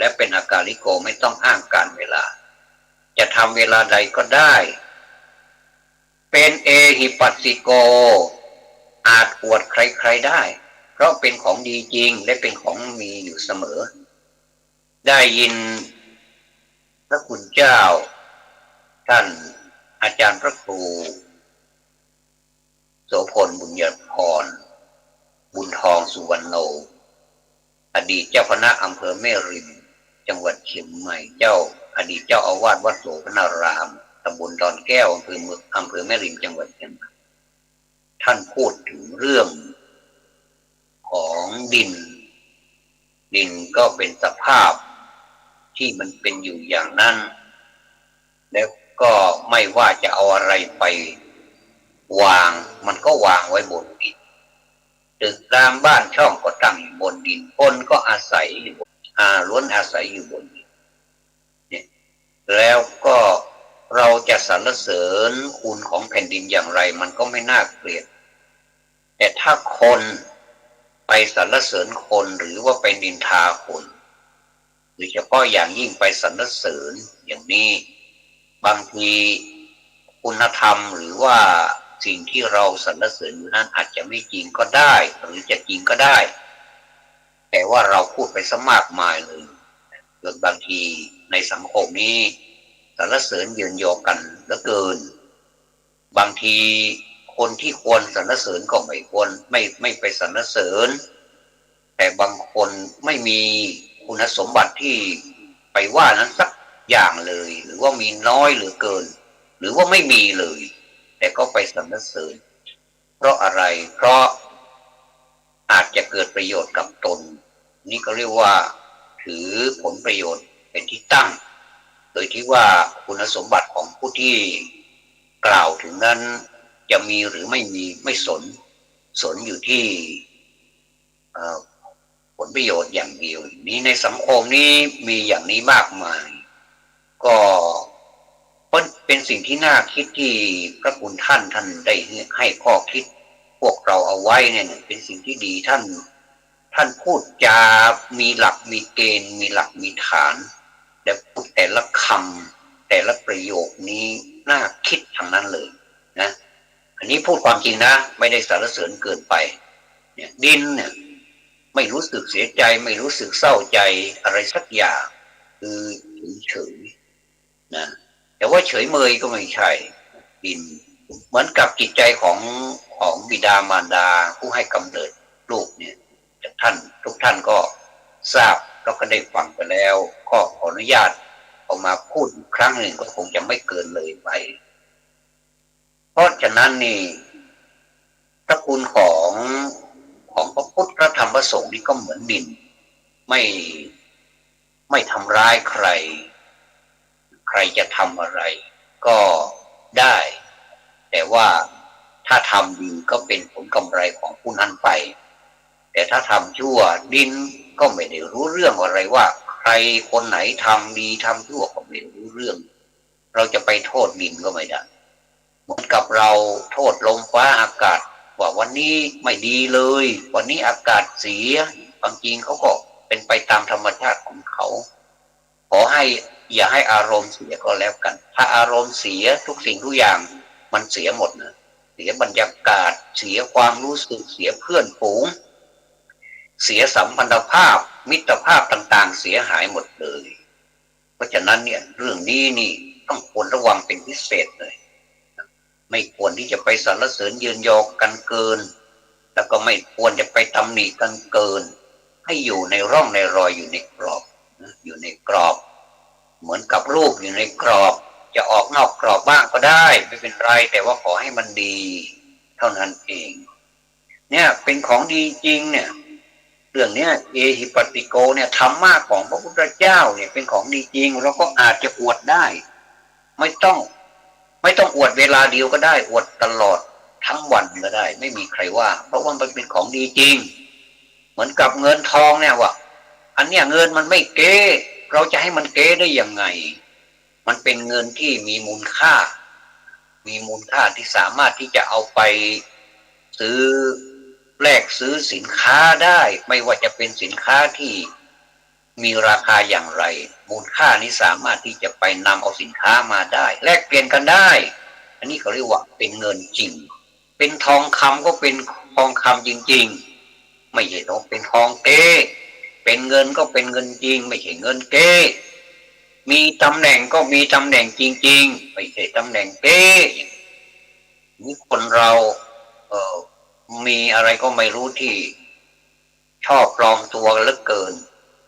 และเป็นอากาลิโกไม่ต้องอ้างการเวลาจะทำเวลาใดก็ได้เป็นเอหิปัสสิโกอาจอวดใครๆได้เพราะเป็นของดีจริงและเป็นของมีอยู่เสมอได้ยินพระคุณเจ้าท่านอาจารย์พระครูโสพลบุญญพรบุญทองสุวรรณโนอดีตเจ้าคณะอำเภอแม่ริมจังหวัดเชียงใหม่อดีตเจ้าอาวาสวัดโสพนารามตำบลดอนแก้วอำเภอแม่ริมจังหวัดเชียงใหม่ท่านพูดถึงเรื่องของดินก็เป็นสภาพที่มันเป็นอยู่อย่างนั้นแล้วก็ไม่ว่าจะเอาอะไรไปวางมันก็วางไว้บนดินตึกรามบ้านช่องก็ตั้งอยู่บนดินคนก็อาศัยอยู่ล้วนอาศัยอยู่บนดินเนี่ยแล้วก็เราจะสรรเสริญคุณของแผ่นดินอย่างไรมันก็ไม่น่าเกลียดแต่ถ้าคนไปสรรเสริญคนหรือว่าไปนินทาคนโดยเฉพาะอย่างยิ่งไปสรรเสริญอย่างนี้บางทีคุณธรรมหรือว่าสิ่งที่เราสรรเสริญอยู่นั้นอาจจะไม่จริงก็ได้หรือจะจริงก็ได้แต่ว่าเราพูดไปซะมากมายเลยจนบางทีในสังคมนี้สรรเสริญเยินยอกันเหลือเกินบางทีคนที่ควรสรรเสริญก็ไม่ควรไม่ไปสรรเสริญแต่บางคนไม่มีคุณสมบัติที่ไปว่านั้นสักอย่างเลยหรือว่ามีน้อยเหลือเกินหรือว่าไม่มีเลยแต่ก็ไปสรรเสริญเพราะอะไรเพราะอาจจะเกิดประโยชน์กับตนนี่ก็เรียกว่าถือผลประโยชน์เป็นที่ตั้งโดยที่ว่าคุณสมบัติของผู้ที่กล่าวถึงนั้นจะมีหรือไม่มีไม่สนอยู่ที่ผลประโยชน์อย่างเดียวนี้ในสังคมนี้มีอย่างนี้มากมายก็เป็นสิ่งที่น่าคิดที่พระคุณท่านได้ให้ข้อคิดพวกเราเอาไว้เนี่ยเป็นสิ่งที่ดีท่านพูดจามีหลักมีเกณฑ์มีหลักมีฐานและพูดแต่ละคำแต่ละประโยคนี้น่าคิดทั้งนั้นเลยนะอันนี้พูดความจริงนะไม่ได้สรรเสริญเกินไปเนี่ยดินเนี่ยไม่รู้สึกเสียใจไม่รู้สึกเศร้าใจอะไรสักอย่างคือเฉยๆนะแต่ว่าเฉยเมยก็ไม่ใช่ดินเหมือนกับจิตใจของบิดามารดาผู้ให้กำเนิดลูกเนี่ยทุกท่านก็ทราบแล้วก็ได้ฟังไปแล้วก็ขออนุญาตเอามาพูดอีกครั้งหนึ่งก็คงจะไม่เกินเลยไปเพราะฉะนั้นนี่พระคุณของพระพุทธพระธรรมพระสงฆ์นี่ก็เหมือนดินไม่ทำร้ายใครจะทำอะไรก็ได้แต่ว่าถ้าทำดีก็เป็นผลกำไรของผู้นั้นไปแต่ถ้าทำชั่วดินก็ไม่ได้รู้เรื่องอะไรว่าใครคนไหนทำดีทำชั่วก็ไม่รู้เรื่องเราจะไปโทษดินก็ไม่ได้เหมือนกับเราโทษลมฟ้าอากาศว่าวันนี้ไม่ดีเลยวันนี้อากาศเสียบางจริงเขาก็เป็นไปตามธรรมชาติของเขาขอให้อย่าให้อารมณ์เสียก็แล้วกันถ้าอารมณ์เสียทุกสิ่งทุกอย่างมันเสียหมดนะเสียบรรยากาศเสียความรู้สึกเสียเพื่อนฝูงเสียสัมพันธภาพมิตรภาพต่างๆเสียหายหมดเลยเพราะฉะนั้นเนี่ยเรื่องนี้นี่ต้องควรระวังเป็นพิเศษเลยไม่ควรที่จะไปสรรเสริญเยินยอกันเกินแล้วก็ไม่ควรจะไปตำหนิกันเกินให้อยู่ในร่องในรอยอยู่ในกรอบอยู่ในกรอบเหมือนกับลูกอยู่ในกรอบจะออกนอกกรอบบ้างก็ได้ไม่เป็นไรแต่ว่าขอให้มันดีเท่านั้นเองเนี่ยเป็นของดีจริงเนี่ยเรื่องนี้เอหิปัสสิโกเนี่ยธรรมะของพระพุทธเจ้าเนี่ยเป็นของดีจริงเราก็อาจจะอวดได้ไม่ต้องอวดเวลาเดียวก็ได้อวดตลอดทั้งวันก็ได้ไม่มีใครว่าเพราะว่ามันเป็นของดีจริงเหมือนกับเงินทองเนี่ยว่าอันเนี้ยเงินมันไม่เก้เราจะให้มันเก้ได้ยังไงมันเป็นเงินที่มีมูลค่าที่สามารถที่จะเอาไปซื้อแลกซื้อสินค้าได้ไม่ว่าจะเป็นสินค้าที่ มีราคาอย่างไรมูลค่านี้สามารถที่จะไปนำเอาสินค้ามาได้แลกเปลี่ยนกันได้อันนี้เขาเรียกว่าเป็นเงินจริงเป็นทองคำก็เป็นทองคำจริงๆไม่ใช่ต้องเป็นทองเก๊เป็นเงินก็เป็นเงินจริงไม่ใช่เงินเก๊มีตำแหน่งก็มีตำแหน่งจริงๆไม่ใช่ตำแหน่งเก๊นี่คนเรามีอะไรก็ไม่รู้ที่ชอบปลอมตัวเหลือเกิน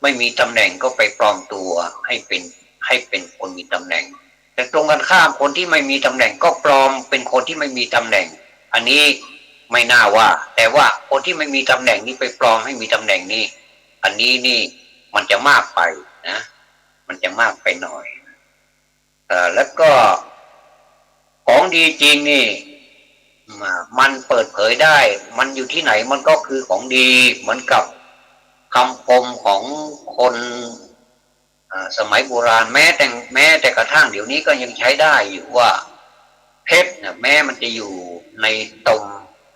ไม่มีตำแหน่งก็ไปปลอมตัวให้เป็นคนมีตำแหน่งแต่ตรงกันข้ามคนที่ไม่มีตำแหน่งก็ปลอมเป็นคนที่ไม่มีตำแหน่งอันนี้ไม่น่าว่าแต่ว่าคนที่ไม่มีตำแหน่งนี้ไปปลอมให้มีตำแหน่งนี้อันนี้นี่มันจะมากไปนะมันจะมากไปหน่อยแล้วก็ของดีจริงนี่มันเปิดเผยได้มันอยู่ที่ไหนมันก็คือของดีเหมือนกับคำคมของคนสมัยโบราณแม้แต่กระทั่งเดี๋ยวนี้ก็ยังใช้ได้อยู่ว่าเพชรเนี่ยแม้มันจะอยู่ในตม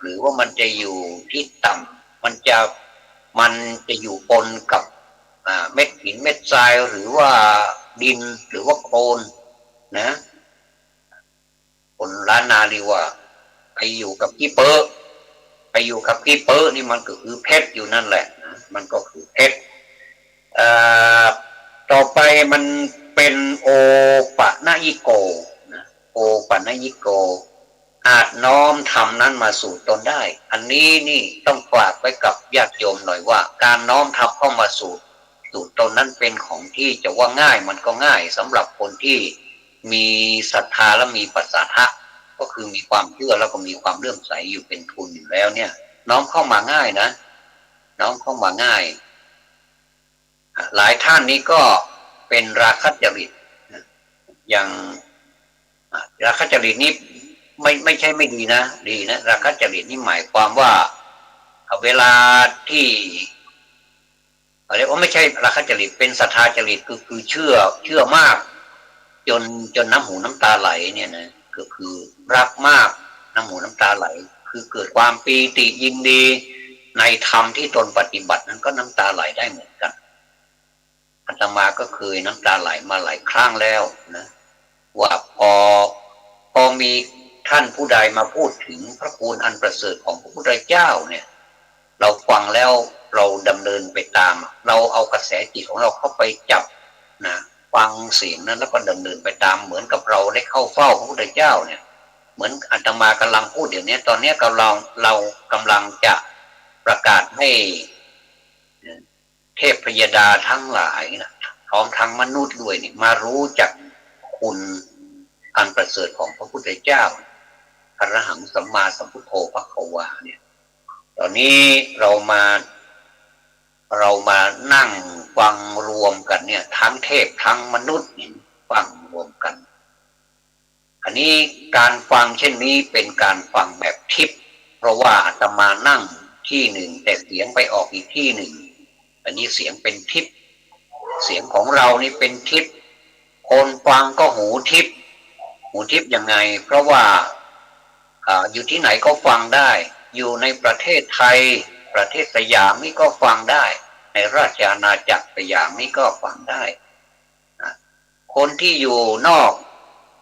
หรือว่ามันจะอยู่ที่ต่ำมันจะอยู่ปนกับเม็ดหินเม็ดทรายหรือว่าดินหรือว่าโคลนนะคนล้านนาเรียกว่าไปอยู่กับกี้เปอร์ไปอยู่กับกี้เปอร์นี่มันก็คือเพชรอยู่นั่นแหละนะมันก็คือเพชรต่อไปมันเป็นโอปะนะยิโกนะโอปะนะยิโกอาจน้อมทำนั้นมาสู่ตนได้อันนี้นี่ต้องฝากไว้กับญาติโยมหน่อยว่าการน้อมทำเข้ามาสู่ตนนั้นเป็นของที่จะว่าง่ายมันก็ง่ายสำหรับคนที่มีศรัทธาและมีปัสสาทะก็คือมีความเชื่อแล้วก็มีความเลื่อมใสอยู่เป็นทุนอยู่แล้วเนี่ยน้อมเข้ามาง่ายนะน้อมเข้ามาง่ายหลายท่านนี้ก็เป็นราคะจริตอย่างราคะจริตนี้ไม่ใช่ไม่ดีนะดีนะราคะจริตนี่หมายความว่าเวลาที่อะไรว่าไม่ใช่ราคะจริตเป็นศรัทธาจริตคือเชื่อมากจนน้ำหูน้ำตาไหลเนี่ยนะก็คือรักมากน้ำหูน้ำตาไหลคือเกิดความปีติยินดีในธรรมที่ตนปฏิบัตินั้นก็น้ำตาไหลได้เหมือนกันอาตมาก็เคยน้ำตาไหลมาหลายครั้งแล้วนะว่าพอมีท่านผู้ใดมาพูดถึงพระคุณอันประเสริฐของพระพุทธเจ้าเนี่ยเราฟังแล้วเราดำเนินไปตามเราเอากระแสจิตของเราเข้าไปจับนะฟังเสียงนั้นแล้วก็ดำเนินไปตามเหมือนกับเราได้เข้าเฝ้าพระพุทธเจ้าเนี่ยเหมือนอาตมากำลังพูดเดี๋ยวนี้ตอนนี้เรากำลังจะประกาศให้เทพพยดาทั้งหลายนะพร้อมทั้งมนุษย์ด้วยนี่มารู้จักคุณอันประเสริฐของพระพุทธเจ้าอรหังสัมมาสัมพุทโธภควาเนี่ยตอนนี้เรามานั่งฟังรวมกันเนี่ยทั้งเทพทั้งมนุษย์ฟังรวมกันอันนี้การฟังเช่นนี้เป็นการฟังแบบทิพย์เพราะว่าอาตมานั่งที่หนึ่งแต่เสียงไปออกอีกที่หนึ่งอันนี้เสียงเป็นทิพย์เสียงของเรานี่เป็นทิพย์คนฟังก็หูทิพย์ยังไงเพราะว่าอยู่ที่ไหนก็ฟังได้อยู่ในประเทศไทยประเทศสยามนี่ก็ฟังได้ในราชอาณาจักรสยามนี่ก็ฟังได้คนที่อยู่นอก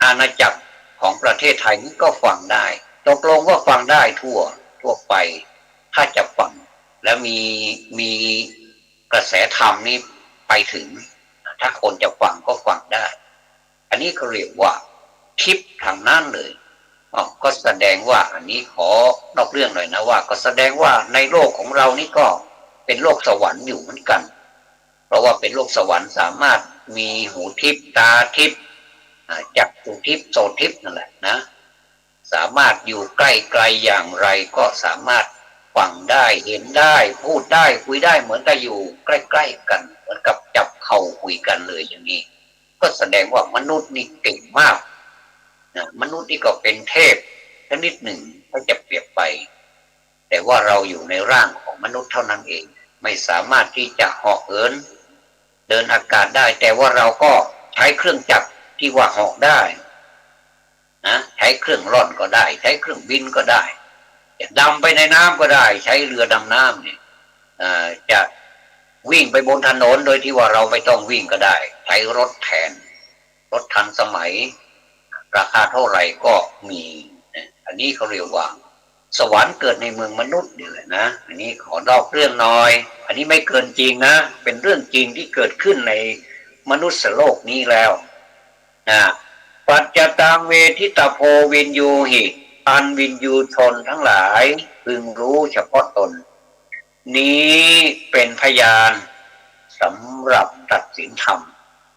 อาณาจักรของประเทศไทยนี่ก็ฟังได้ตกลงว่าฟังได้ทั่วไปถ้าจะฟังแล้วมีกระแสธรรมนี่ไปถึงถ้าคนจะฟังก็ฟังได้อันนี้เขาเรียกว่าทิพย์ทางนั้นเลยก็แสดงว่าอันนี้ขอนอกเรื่องหน่อยนะว่าก็แสดงว่าในโลกของเรานี่ก็เป็นโลกสวรรค์อยู่เหมือนกันเพราะว่าเป็นโลกสวรรค์สามารถมีหูทิพย์ตาทิพย์จักขุทิพย์โสตทิพย์นั่นแหละนะสามารถอยู่ใกล้ๆอย่างไรก็สามารถฟังได้เห็นได้พูดได้คุยได้เหมือนกับอยู่ใกล้ๆกันเหมือนกับจับเข่าคุยกันเลยอย่างนี้ก็แสดงว่ามนุษย์นี่เก่งมากมนุษย์นี่ก็เป็นเทพชนิดหนึ่งถ้าจะเปรียบไปแต่ว่าเราอยู่ในร่างของมนุษย์เท่านั้นเองไม่สามารถที่จะเหาะเหินเดินอากาศได้แต่ว่าเราก็ใช้เครื่องจักรที่ว่าเหาะได้นะใช้เครื่องร่อนก็ได้ใช้เครื่องบินก็ได้จะดำไปในน้ำก็ได้ใช้เรือดำน้ำเนี่ยจะ วิ่งไปบนถนนโดยที่ว่าเราไม่ต้องวิ่งก็ได้ใช้รถแทนรถทันสมัยราคาเท่าไหร่ก็มีอันนี้เขาเรียกว่าสวรรค์เกิดในเมืองมนุษย์นี่แหละนะอันนี้ขอนอกเรื่องน้อยอันนี้ไม่เกินจริงนะเป็นเรื่องจริงที่เกิดขึ้นในมนุษย์โลกนี้แล้วนะปัจจตังเวทิตาโพวินยูหิอันวินยูชนทั้งหลายพึงรู้เฉพาะตนนี้เป็นพยานสำหรับตัดสินธรรม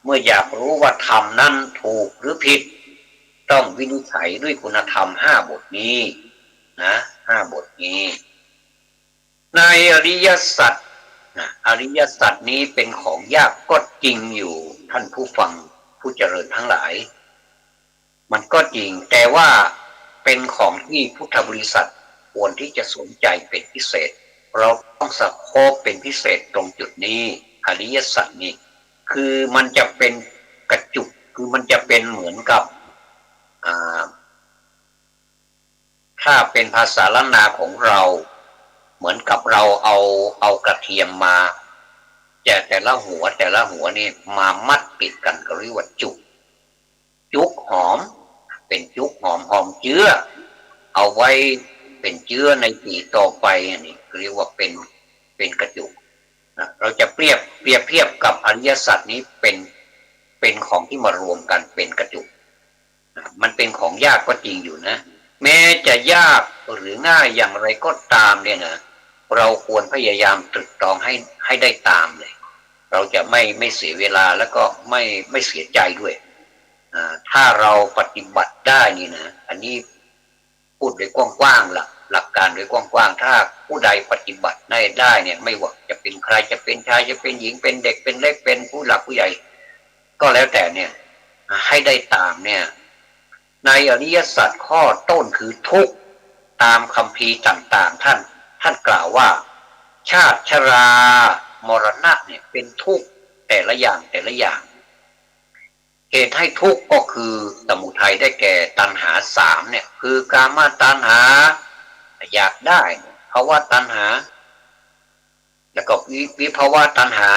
เมื่ออยากรู้ว่าธรรมนั้นถูกหรือผิดต้องวินิจฉัยด้วยคุณธรรม5 บทนี้นะ5 บทนี้ในอริยสัจอริยสัจนี้เป็นของยากก็จริงอยู่ท่านผู้ฟังผู้เจริญทั้งหลายมันก็จริงแต่ว่าเป็นของที่พุทธบริษัทควรที่จะสนใจเป็นพิเศษเราต้องสโคปเป็นพิเศษตรงจุดนี้อริยสัจนี้คือมันจะเป็นกระจุกคือมันจะเป็นเหมือนกับถ้าเป็นภาษาล้านนาของเราเหมือนกับเราเอากระเทียมมาแต่ละหัวนี่มามัดปิดกันก็เรียกว่าจุกหอมเป็นจุกหอมเจื้อเอาไว้เป็นเจื้อในปีต่อไปนี่เรียกว่าเป็นกระจุกนะเราจะเปรียบเทียบกับอริยสัจนี้เป็นของที่มารวมกันเป็นกระจุกมันเป็นของยากก็จริงอยู่นะแม้จะยากหรือง่ายอย่างไรก็ตามเนี่ยนะเราควรพยายามตรึกตรองให้ได้ตามเลยเราจะไม่เสียเวลาแล้วก็ไม่เสียใจด้วยถ้าเราปฏิบัติได้นี่นะอันนี้พูดโดยกว้างๆหลักการโดยกว้างๆถ้าผู้ใดปฏิบัติได้เนี่ยไม่ว่าจะเป็นใครจะเป็นชายจะเป็นหญิงเป็นเด็กเป็นเล็กเป็นผู้หลักผู้ใหญ่ก็แล้วแต่เนี่ยให้ได้ตามเนี่ยในอริยสัจข้อต้นคือทุกข์ตามคัมภีร์ต่างๆท่านกล่าวว่าชาติชรามรณะเนี่ยเป็นทุกข์แต่ละอย่างเหตุให้ทุกข์ก็คือสมุทัยได้แก่ตัณหา3เนี่ยคือกามตัณหาอยากได้ภาวะตัณหาแล้วก็วิภาวะตัณหา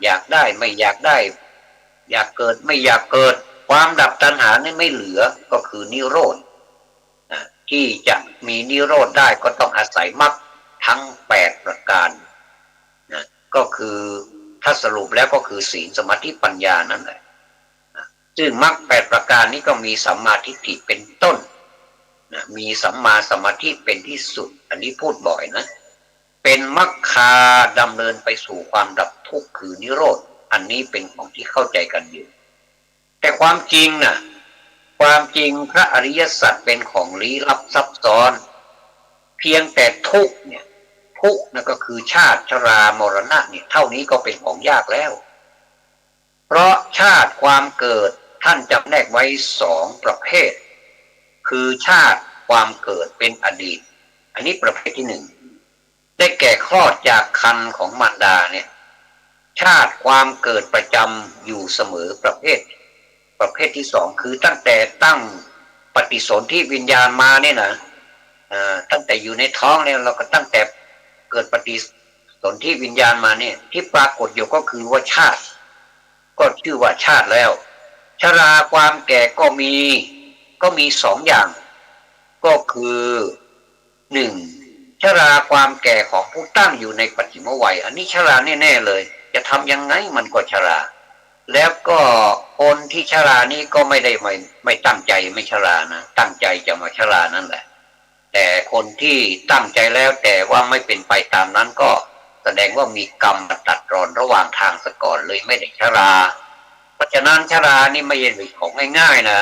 อยากได้ไม่อยากได้อยากเกิดไม่อยากเกิดความดับตัณหานี่ไม่เหลือก็คือนิโรธที่จะมีนิโรธได้ก็ต้องอาศัยมรรคทั้ง8 ประการนะก็คือถ้าสรุปแล้วก็คือศีลสมาธิปัญญานั่นแหละซึ่งมรรค8 ประการนี้ก็มีสัมมาทิฏฐิเป็นต้นนะมีสัมมาสมาธิเป็นที่สุดอันนี้พูดบ่อยนะเป็นมรรคาดำเนินไปสู่ความดับทุกข์คือนิโรธอันนี้เป็นของที่เข้าใจกันอยู่แต่ความจริงนะความจริงพระอริยสัจเป็นของลี้ลับซับซ้อนเพียงแต่ทุกข์เนี่ยทุกข์นั่นก็คือชาติชรามรณะเนี่ยเท่านี้ก็เป็นของยากแล้วเพราะชาติความเกิดท่านจำแนกไว้2 ประเภทคือชาติความเกิดเป็นอดีตอันนี้ประเภทที่1ได้แก่คลอดจากครรภ์ของมารดาเนี่ยชาติความเกิดประจำอยู่เสมอประเภทที่2คือตั้งแต่ตั้งปฏิสนธิวิญญาณมาเนี่ยนะตั้งแต่อยู่ในท้องเนี่ยเราก็ตั้งแต่เกิดปฏิสนธิวิญญาณมาเนี่ยที่ปรากฏอยู่ก็คือว่าชาติก็ชื่อว่าชาติแล้วชราความแก่ก็มี2 อย่างก็คือ1ชราความแก่ของผู้ตั้งอยู่ในปัจฉิมวัยอันนี้ชราแน่ๆเลยจะทำยังไงมันก็ชราแล้วก็คนที่ชรานี้ก็ไม่ตั้งใจไม่ชรานะตั้งใจจะมาชรานั่นแหละแต่คนที่ตั้งใจแล้วแต่ว่าไม่เป็นไปตามนั้นก็แสดงว่ามีกรรมตัดรอนระหว่างทางซะก่อนเลยไม่ได้ชราเพราะฉะนั้นชรานี่ไม่ใช่เป็นของง่ายๆนะ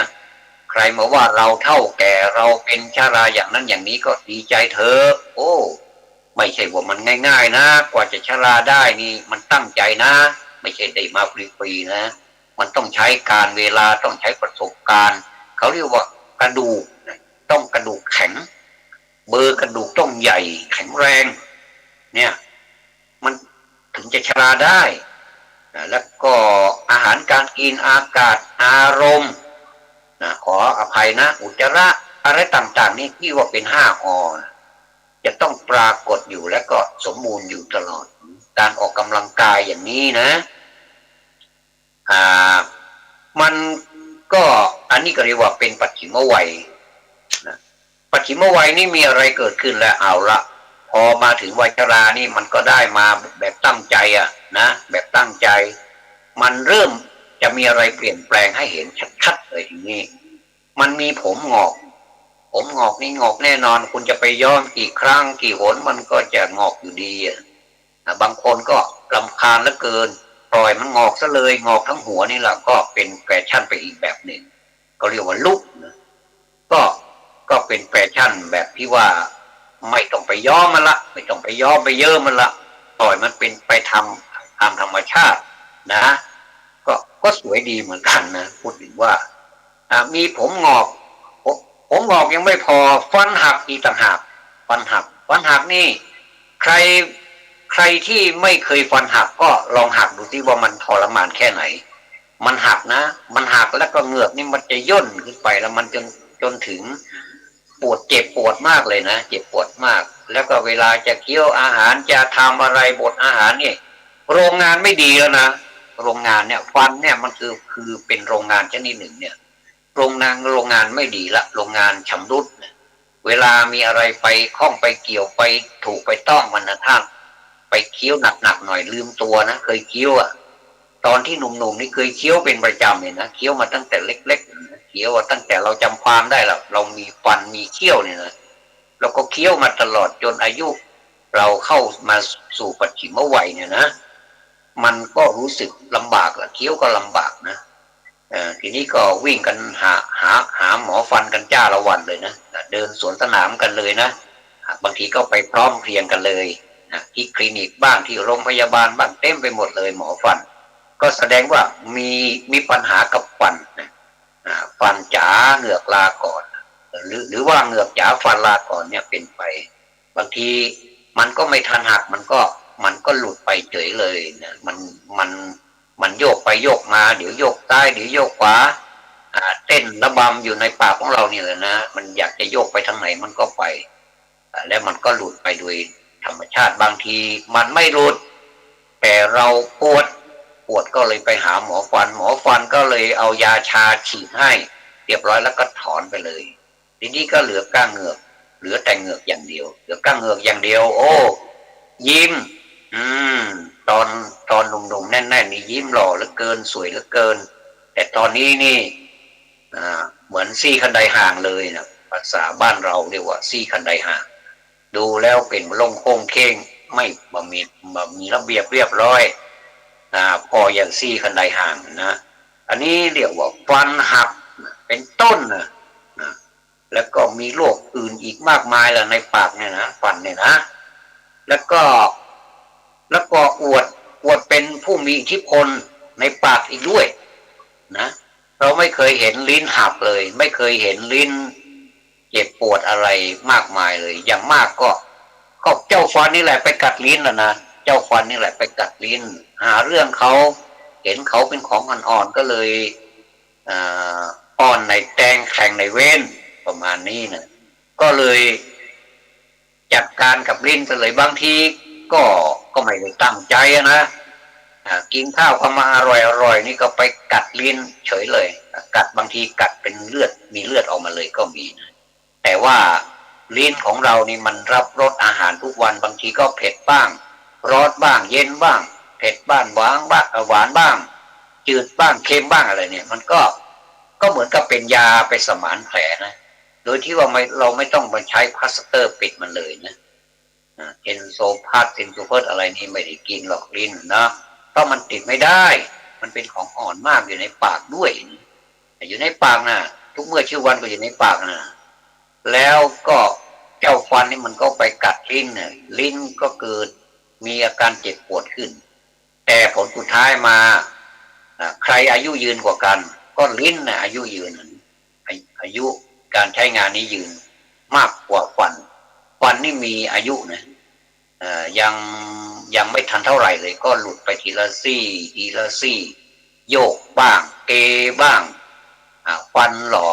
ใครมาว่าเราเท่าแก่เราเป็นชราอย่างนั้นอย่างนี้ก็ดีใจเถอะโอ้ไม่ใช่ว่ามันง่ายๆนะกว่าจะชราได้นี่มันตั้งใจนะไม่ใช่ได้มาฟรีๆนะมันต้องใช้การเวลาต้องใช้ประสบการณ์เขาเรียกว่ากระดูกต้องกระดูกแข็งเบอร์กระดูกต้องใหญ่แข็งแรงเนี่ยมันถึงจะชราได้แล้วก็อาหารการกินอากาศอารมณ์ขออภัยนะอุจจาระอะไรต่างๆนี่ที่ว่าเป็น5 อจะต้องปรากฏอยู่และก็สมบูรณ์อยู่ตลอด การออกกำลังกายอย่างนี้นะมันก็อันนี้ก็เรียกว่าเป็นปัจฉิมวัยนะปัจฉิมวัยนี่มีอะไรเกิดขึ้นแล้วเอาละพอมาถึงวัยชรานี่มันก็ได้มาแบบตั้งใจอะนะแบบตั้งใจมันเริ่มจะมีอะไรเปลี่ยนแปลงให้เห็นชัดๆเลยทีนี้มันมีผมงอกนี่งอกแน่นอนคุณจะไปย้อมกี่ครั้งกี่หนมันก็จะงอกอยู่ดีบางคนก็รำคาญเหลือเกินปล่อยมันงอกซะเลยงอกทั้งหัวนี่แหละก็เป็นแฟชั่นไปอีกแบบหนึ่งก็เรียกว่าลุกนะก็ก็เป็นแฟชั่นแบบที่ว่าไม่ต้องไปย้อมมันละไม่ต้องไปย้อมไปเยอะมันละปล่อยมันเป็นไปทำตามธรรมชาตินะก็สวยดีเหมือนกันนะพูดถึงว่ามีผมงอกผมงอกยังไม่พอฟันหักอีกต่างหากฟันหักนี่ใครที่ไม่เคยฟันหักก็ลองหักดูที่ว่ามันทรมานแค่ไหนมันหักนะมันหักแล้วก็เหงือกนี่มันจะย่นขึ้นไปแล้วมันจนถึงเจ็บปวดมากเลยนะเจ็บปวดมากแล้วก็เวลาจะเคี้ยวอาหารจะทำอะไรบดอาหารเนี่ยโรงงานไม่ดีแล้วนะโรงงานเนี่ยฟันเนี่ยมันคือเป็นโรงงานชนิดหนึ่งเนี่ยโรงงานไม่ดีละโรงงานชำรุดเวลามีอะไรไปข้องไปเกี่ยวไปถูกไปต้องมันนะท่านไปเคี้ยวหนักๆหน่อยลืมตัวนะเคยเคี้ยวตอนที่หนุ่มๆนี่เคยเคี้ยวเป็นประจำเลยนะเคี้ยวมาตั้งแต่เล็กๆเคี้ยวตั้งแต่เราจำความได้แล้วเรามีฟันมีเคี้ยวเนี่ยนะเราก็เคี้ยวมาตลอดจนอายุเราเข้ามาสู่ปัจฉิมวัยเนี่ยนะมันก็รู้สึกลำบากละเคี้ยวก็ลำบากนะทีนี้ก็วิ่งกันหาหมอฟันกันจ้าละวันเลยนะเดินสวนสนามกันเลยนะบางทีก็ไปพร้อมเพรียงกันเลยที่คลินิกบ้างที่โรงพยาบาลบ้างเต็มไปหมดเลยหมอฟันก็แสดงว่ามีปัญหากับฟันฟันจ๋าเหงือกลาก่อนหรือว่าเหงือกจ๋าฟันลาก่อนเนี่ยเป็นไปบางทีมันก็ไม่ทันหักมันก็หลุดไปเฉยเลยนะมันโยกไปโยกมาเดี๋ยวโยกซ้ายเดี๋ยวโยกขวาเต้นระบำอยู่ในปากของเราเนี่ยแหละนะมันอยากจะโยกไปทางไหนมันก็ไปแล้วมันก็หลุดไปโดยธรรมชาติบางทีมันไม่หลุดแต่เราปวดก็เลยไปหาหมอฟันก็เลยเอายาชาฉีดให้เรียบร้อยแล้วก็ถอนไปเลยทีนี้ก็เหลือก้างเหงือกเหลือแต่เหงือกอย่างเดียวเหลือก้างเหงือกอย่างเดียวโอ้ยิ้มตอนหนุ่มๆแน่นๆนี่ยิ้มหล่อเหลือเกินสวยเหลือเกินแต่ตอนนี้นี่เหมือนซี่คันไดห่างเลยนะภาษาบ้านเราเรียกว่าซี่คันไดห่างดูแล้วเป็นลงโค้งเค้งไม่มีระเบียบเรียบร้อยพออย่างซี่คันไดห่างนะอันนี้เรียกว่าฟันหักเป็นต้นนะแล้วก็มีโรคอื่นอีกมากมายแหละในปากเนี่ยนะฟันเนี่ยนะแล้วก็อวดเป็นผู้มีอิทธิพลในปากอีกด้วยนะเราไม่เคยเห็นลิ้นหักเลยไม่เคยเห็นลิ้นเจ็บปวดอะไรมากมายเลยอย่างมากก็เจ้าฟันนี่แหละไปกัดลิ้นนะเจ้าฟันนี่แหละไปกัดลิ้นหาเรื่องเขาเห็นเขาเป็นของอ่อนๆก็เลยอ่อนในแตงแข่งในเว้นประมาณนี้นะก็เลยจัดการกับลิ้นกันเลยบางทีก็ไม่ได้ตั้งใจนะกินข้าวเข้ามาอร่อยนี่ก็ไปกัดลิ้นเฉยเลยกัดบางทีกัดเป็นเลือดมีเลือดออกมาเลยก็มีนะแต่ว่าลิ้นของเรานี่มันรับรสอาหารทุกวันบางทีก็เผ็ดบ้างร้อนบ้างเย็นบ้างเผ็ดบ้างหวานบ้างจืดบ้างเค็มบ้างอะไรเนี่ยมันก็เหมือนกับเป็นยาไปสมานแผลนะโดยที่ว่าเราไม่ต้องมาใช้พลาสเตอร์ปิดมันเลยนะเอนโซพาสเอนโซเพิร์อะไรนี่ไม่ได้กินหรอกลิ้นนะเพราะมันติดไม่ได้มันเป็นของอ่อนมากอยู่ในปากด้วยอยู่ในปากนะทุกเมื่อชื่อวันก็อยู่ในปากนะแล้วก็เจ้าฟันนี่มันก็ไปกัดลิ้นเนี่ยลิ้นก็เกิดมีอาการเจ็บปวดขึ้นแต่ผลสุดท้ายมาใครอายุยืนกว่ากันก็ลิ้นนะอายุยืนอายุการใช้งานนี้ยืนมากกว่าฟันนี่มีอายุนะยังไม่ทันเท่าไหร่เลยก็หลุดไปทีละซี่โยกบ้างเกบ้างฟันหลอ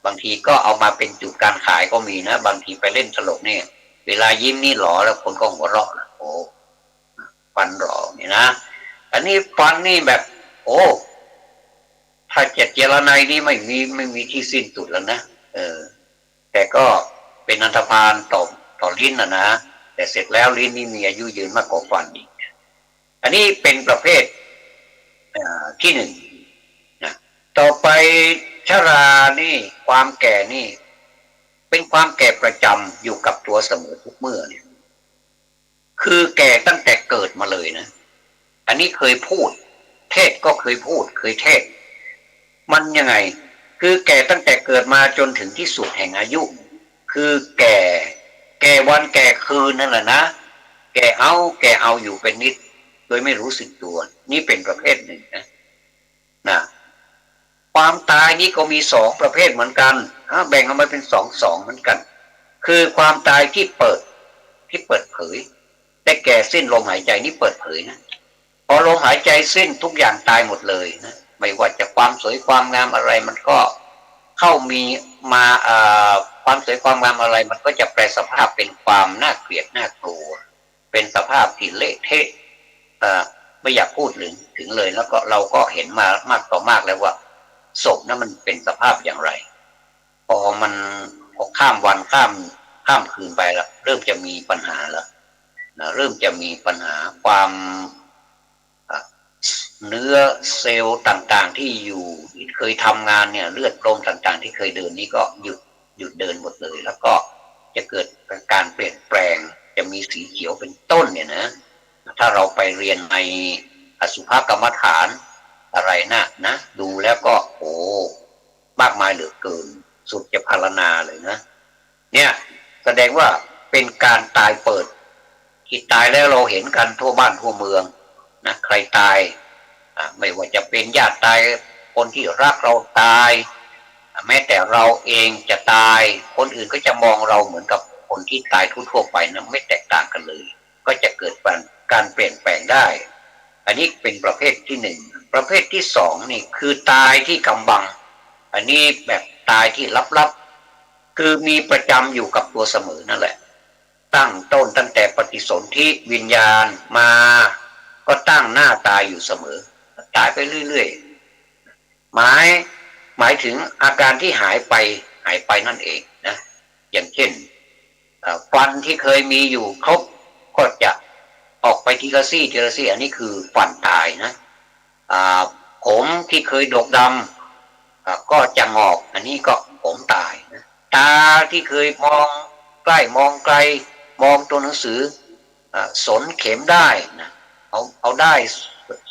บางทีก็เอามาเป็นจุดการขายก็มีนะบางทีไปเล่นตลกเนี่ยเวลายิ้มนี่หลอแล้วคนก็หัวเราะนะโอ้ ฟันหล่อเนี่ยนะอันนี้ฟันนี่แบบโอ้ถ้าจะเจรไนนี่ไม่มีที่สิ้นสุดแล้วนะแต่ก็เป็นอันธพาลต่อลิ้นนะแต่เสร็จแล้วลิ้นนี่มีอายุยืนมากกว่าฟันอีกอันนี้เป็นประเภทที่หนึ่งนะต่อไปชรานี่ความแก่นี่เป็นความแก่ประจำอยู่กับตัวเสมอทุกเมื่อเนี่ยคือแก่ตั้งแต่เกิดมาเลยนะอันนี้เคยพูดเทศก็เคยพูดเคยเทศมันยังไงคือแก่ตั้งแต่เกิดมาจนถึงที่สุดแห่งอายุคือแก่วันแก่คืนนั่นแหละนะแก่เอาอยู่เป็นนิดโดยไม่รู้สึกตัวนี่เป็นประเภทหนึ่งนะความตายนี้ก็มีสองประเภทเหมือนกันแบ่งออกมาเป็นสองเหมือนกันคือความตายที่เปิดเผยได้แก่สิ้นลมหายใจนี่เปิดเผยนะพอลมหายใจสิ้นทุกอย่างตายหมดเลยนะไม่ว่าจะความสวยความงามอะไรมันก็เข้ามีมาความสวยความงามอะไรมันก็จะแปลสภาพเป็นความน่าเกลียดน่ากลัวเป็นสภาพที่เละเทะไม่อยากพูดถึงเลยแล้วก็เราก็เห็นมามากต่อมากแล้วว่าศพนั้นมันเป็นสภาพอย่างไรพอมันข้ามวันข้ามคืนไปแล้วเริ่มจะมีปัญหาแล้วนะเริ่มจะมีปัญหาความเนื้อเซลล์ต่างๆที่อยู่เคยทำงานเนี่ยเลือดลมต่างๆที่เคยเดินนี่ก็หยุดเดินหมดเลยแล้วก็จะเกิดการเปลี่ยนแปลงจะมีสีเขียวเป็นต้นเนี่ยนะถ้าเราไปเรียนในอสุภกรรมฐานอะไรนะดูแล้วก็โอ้มากมายเหลือเกินสุดจะพรรณนาเลยนะเนี่ยแสดงว่าเป็นการตายเปิดที่ตายแล้วเราเห็นกันทั่วบ้านทั่วเมืองนะใครตายไม่ว่าจะเป็นญาติตายคนที่รักเราตายแม้แต่เราเองจะตายคนอื่นก็จะมองเราเหมือนกับคนที่ตายทั่วไปนะไม่แตกต่างกันเลยก็จะเกิดการเปลี่ยนแปลงได้อันนี้เป็นประเภทที่หนึ่งประเภทที่สองนี่คือตายที่กำบังอันนี้แบบตายที่ลับๆคือมีประจำอยู่กับตัวเสมอนั่นแหละตั้งต้นตั้งแต่ปฏิสนธิวิญญาณมาก็ตั้งหน้าตายอยู่เสมอตายไปเรื่อยๆหมายถึงอาการที่หายไปนั่นเองนะอย่างเช่นฟันที่เคยมีอยู่ครบก็จะออกไปทีละซี่อันนี้คือฟันตายนะผมที่เคยดกดำก็จะงอกอันนี้ก็ผมตายนะตาที่เคยมองใกล้มองไกลมองตัวหนังสือสนเข็มได้นะเอาได้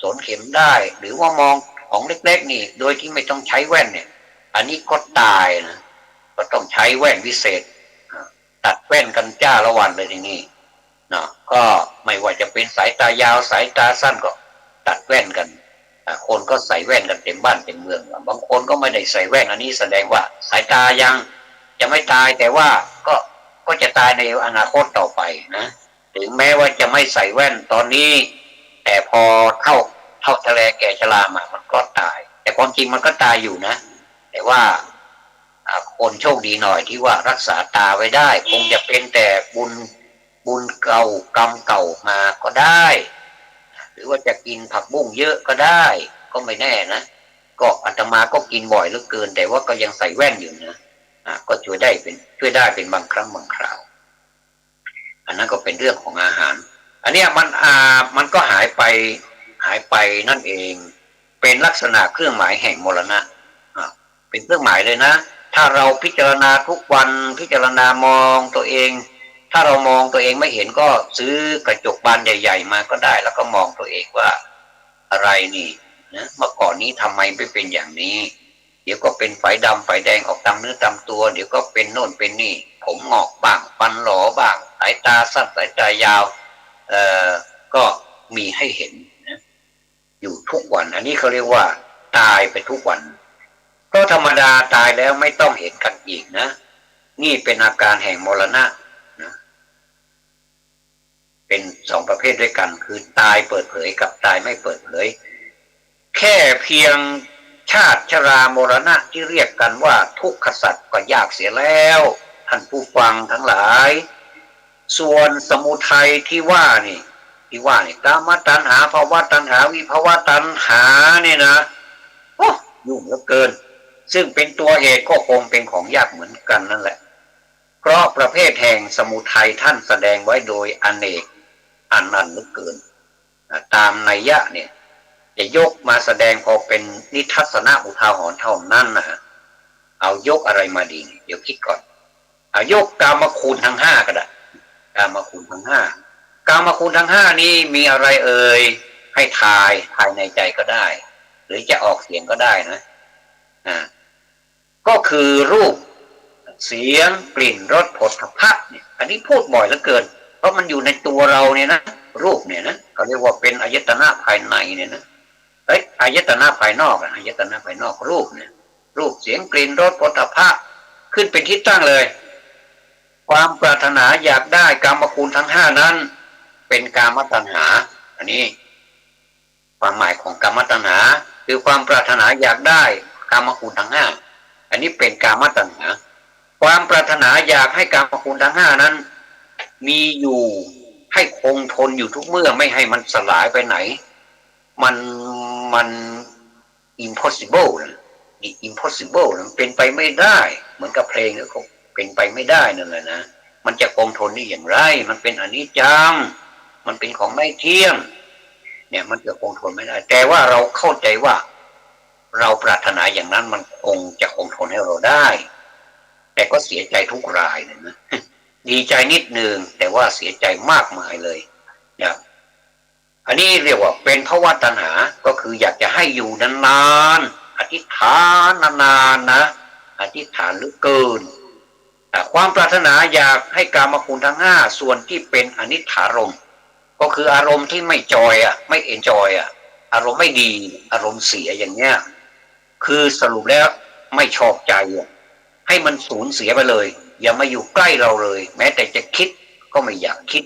สนเข็มได้หรือว่ามองของเล็กๆนี่โดยที่ไม่ต้องใช้แว่นเนี่ยอันนี้ก็ตายนะก็ต้องใช้แว่นวิเศษตัดแว่นกันจ้าละวันเลยทีนี้นะก็ไม่ว่าจะเป็นสายตายาวสายตาสั้นก็ตัดแว่นกันคนก็ใส่แว่นกันเต็มบ้านเต็มเมืองบางคนก็ไม่ได้ใส่แว่นอันนี้แสดงว่าสายตายังจะไม่ตายแต่ว่าก็จะตายในอนาคตต่อไปนะถึงแม้ว่าจะไม่ใส่แว่นตอนนี้แต่พอเท่าทะเลแก่ชรามามันก็ตายแต่ความจริงมันก็ตายอยู่นะแต่ว่าคนโชคดีหน่อยที่ว่ารักษาตาไว้ได้คงจะเป็นแต่บุญเก่ากรรมเก่ามาก็ได้หรือว่าจะกินผักบุ้งเยอะก็ได้ก็ไม่แน่นะก็อาตมาก็กินบ่อยเหลือเกินแต่ว่าก็ยังใส่แว่นอยู่นะก็ช่วยได้เป็นบางครั้งบางคราวอันนั้นก็เป็นเรื่องของอาหารอันนี้มันก็หายไปนั่นเองเป็นลักษณะเครื่องหมายแห่งมรณะเป็นเครื่องหมายเลยนะถ้าเราพิจารณาทุกวันพิจารณามองตัวเองถ้าเรามองตัวเองไม่เห็นก็ซื้อกระจกบานใหญ่ๆมาก็ได้แล้วก็มองตัวเองว่าอะไรนี่นะเมื่อก่อนนี้ทำไมไม่เป็นอย่างนี้เดี๋ยวก็เป็นไฝดำไฝแดงออกตามเนื้อตามตัวเดี๋ยวก็เป็นโน่นเป็นนี่ผมงอกบ้างฟันหลอบ้างสายตาสั้นสายตายาวก็มีให้เห็นนะอยู่ทุกวันอันนี้เขาเรียกว่าตายไปทุกวันก็ธรรมดาตายแล้วไม่ต้องเห็นกันอีกนะนี่เป็นอาการแห่งมรณะนะเป็นสองประเภทด้วยกันคือตายเปิดเผยกับตายไม่เปิดเผยแค่เพียงชาติชรามรณะที่เรียกกันว่าทุกขสัตว์ก็ยากเสียแล้วท่านผู้ฟังทั้งหลายส่วนสมุทัยที่ว่านี่ท ที่ว่าเนี่ยกามตัณหาภาวะตัณหาวิภาวะตัณหาเนี่ยนะโอ้ยุ่งเหลือเกินซึ่งเป็นตัวเหตุก็คงเป็นของยากเหมือนกันนั่นแหละเพราะประเภทแห่งสมุทัยท่านแสดงไว้โดยอเนกอันนันต์เหลือเกินตามนัยยะเนี่ยจะยกมาแสดงพอเป็นนิทัศนะอุทาหรณ์เท่านั้นนะเอายกอะไรมาดีเดี๋ยวคิดก่อนเอายกกามคุณทั้งห้าก็ได้กามคุณทั้งห้ากามคุณทั้งห้านี้มีอะไรเอ่ยให้ทายภายในใจก็ได้หรือจะออกเสียงก็ได้นะก็คือรูปเสียงกลิ่นรสผลพะเนี่ยอันนี้พูดบ่อยเหลือเกินเพราะมันอยู่ในตัวเราเนี่ยนะรูปเนี่ยนะเขาเรียกว่าเป็นอายตนะภายในเนี่ยนะอายตนะภายนอกอายตนะภายนอกรูปเนี่ยรูปเสียงกลิ่นรสผลพะขึ้นเป็นที่ตั้งเลยความปรารถนาอยากได้กามคุณทั้งห้านั้นเป็นกามตัณหาอันนี้ความหมายของกามตัณหาคือความปรารถนาอยากได้กามคุณทั้งห้าอันนี้เป็นกามตัณหาความปรารถนาอยากให้กามคุณทั้งห้านั้นมีอยู่ให้คงทนอยู่ทุกเมื่อไม่ให้มันสลายไปไหนมัน impossible นะ impossible มันเป็นไปไม่ได้เหมือนกับเพลงแล้วก็เป็นไปไม่ได้นั่นแหละนะมันจะคงทนได้อย่างไรมันเป็นอนิจจังมันเป็นของไม่เที่ยงเนี่ยมันจะคงทนไม่ได้แต่ว่าเราเข้าใจว่าเราปรารถนาอย่างนั้นมันคงจะคงทนให้เราได้แต่ก็เสียใจทุกรายเลยนะดีใจนิดนึงแต่ว่าเสียใจมากมายเลยนะอันนี้เรียกว่าเป็นภวตัณหาก็คืออยากจะให้อยู่นานๆอธิษฐานนานๆนะอธิษฐานหรือเกินความปรารถนาอยากให้กามคุณทั้งห้าส่วนที่เป็นอนิจฐารมณ์ก็คืออารมณ์ที่ไม่จอยไม่เอนจอยอารมณ์ไม่ดีอารมณ์เสียอย่างเนี้ยคือสรุปแล้วไม่ชอบใจให้มันสูญเสียไปเลยอย่ามาอยู่ใกล้เราเลยแม้แต่จะคิดก็ไม่อยากคิด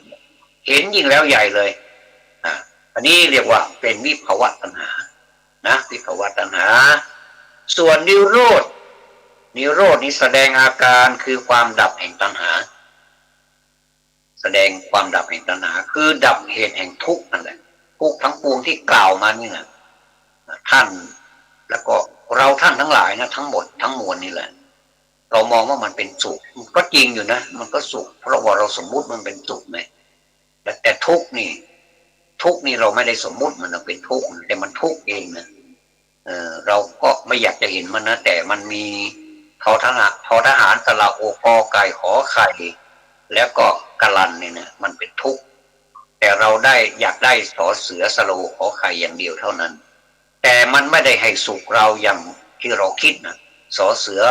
เห็นยิ่งแล้วใหญ่เลยอันนี้เรียกว่าเป็นวิภวตัณหานะวิภวตัณหาส่วนนิโรธนี้แสดงอาการคือความดับแห่งตัณหาแสดงความดับแห่งตัณหาคือดับเหตุแห่งทุกข์นั่นแหละทุกข์ทั้งปวงที่กล่าวมานี่นะท่านแล้วก็เราท่านทั้งหลายนะทั้งหมดทั้งมวลนี่แหละเรามองว่ามันเป็นสุขก็จริงอยู่นะมันก็สุขเพราะว่าเราสมมุติมันเป็นสุขไงแต่ทุกข์นี่เราไม่ได้สมมุติมันเป็นทุกข์แต่มันทุกข์เองนะเราก็ไม่อยากจะเห็นมันนะแต่มันมีทอทหารสระโอกอไก่ขอไข่แล้วก็กะลันเนี่ยนะมันเป็นทุกข์แต่เราอยากได้สอเสือสระโอขอไข่อย่างเดียวเท่านั้นแต่มันไม่ได้ให้สุขเราอย่างที่เราคิดนะสอเสือ